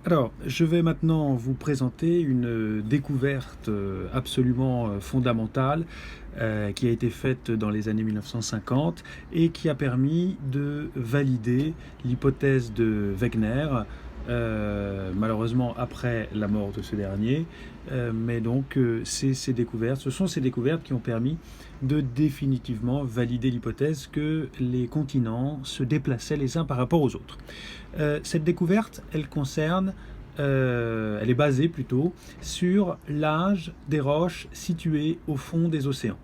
Alors, je vais maintenant vous présenter une découverte absolument fondamentale qui a été faite dans les années 1950 et qui a permis de valider l'hypothèse de Wegener, malheureusement après la mort de ce dernier. Mais donc, ce sont ces découvertes qui ont permis de définitivement valider l'hypothèse que les continents se déplaçaient les uns par rapport aux autres. Cette découverte, elle est basée plutôt sur l'âge des roches situées au fond des océans.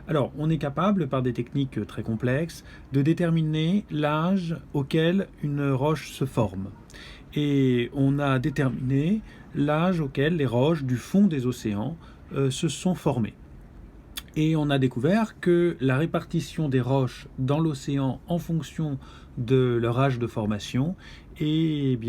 Alors, on est capable, par des techniques très complexes, de déterminer l'âge auquel une roche se forme. Et on a déterminé l'âge auquel les roches du fond des océans se sont formées. Et on a découvert que la répartition des roches dans l'océan en fonction de leur âge de formation est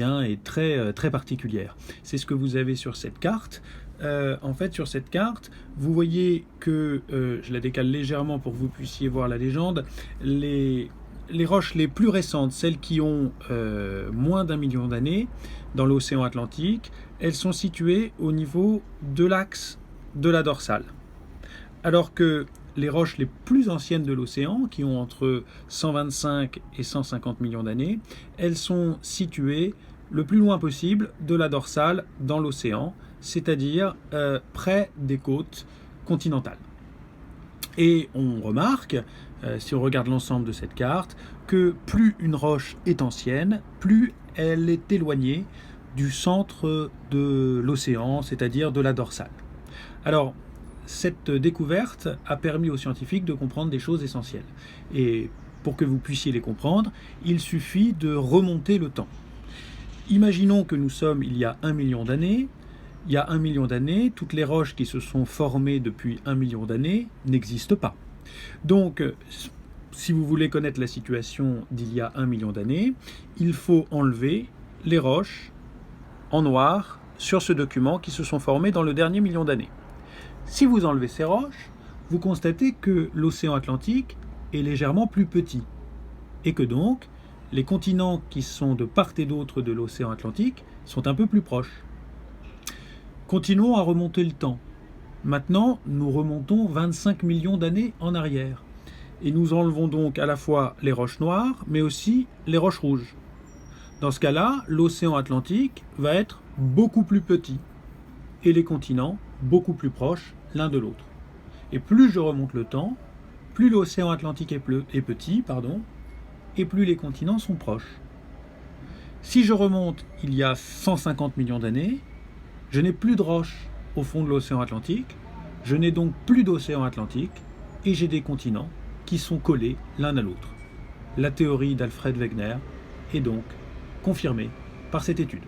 très particulière. C'est ce que vous avez sur cette carte. En fait, sur cette carte, vous voyez que, je la décale légèrement pour que vous puissiez voir la légende, les roches les plus récentes, celles qui ont moins d'1 million d'années dans l'océan Atlantique, elles sont situées au niveau de l'axe de la dorsale. Alors que les roches les plus anciennes de l'océan, qui ont entre 125 et 150 millions d'années, elles sont situées le plus loin possible de la dorsale dans l'océan, c'est-à-dire près des côtes continentales. Et on remarque, si on regarde l'ensemble de cette carte, que plus une roche est ancienne, plus elle est éloignée du centre de l'océan, c'est-à-dire de la dorsale. Alors, cette découverte a permis aux scientifiques de comprendre des choses essentielles. Et pour que vous puissiez les comprendre, il suffit de remonter le temps. Imaginons que nous sommes il y a 1 million d'années. Il y a 1 million d'années, toutes les roches qui se sont formées depuis 1 million d'années n'existent pas. Donc, si vous voulez connaître la situation d'il y a 1 million d'années, il faut enlever les roches en noir sur ce document qui se sont formées dans le dernier million d'années. Si vous enlevez ces roches, vous constatez que l'océan Atlantique est légèrement plus petit et que donc les continents qui sont de part et d'autre de l'océan Atlantique sont un peu plus proches. Continuons à remonter le temps. Maintenant, nous remontons 25 millions d'années en arrière. Et nous enlevons donc à la fois les roches noires, mais aussi les roches rouges. Dans ce cas-là, l'océan Atlantique va être beaucoup plus petit et les continents beaucoup plus proches l'un de l'autre. Et plus je remonte le temps, plus l'océan Atlantique est petit, et plus les continents sont proches. Si je remonte il y a 150 millions d'années, je n'ai plus de roches au fond de l'océan Atlantique, je n'ai donc plus d'océan Atlantique, et j'ai des continents qui sont collés l'un à l'autre. La théorie d'Alfred Wegener est donc confirmée par cette étude.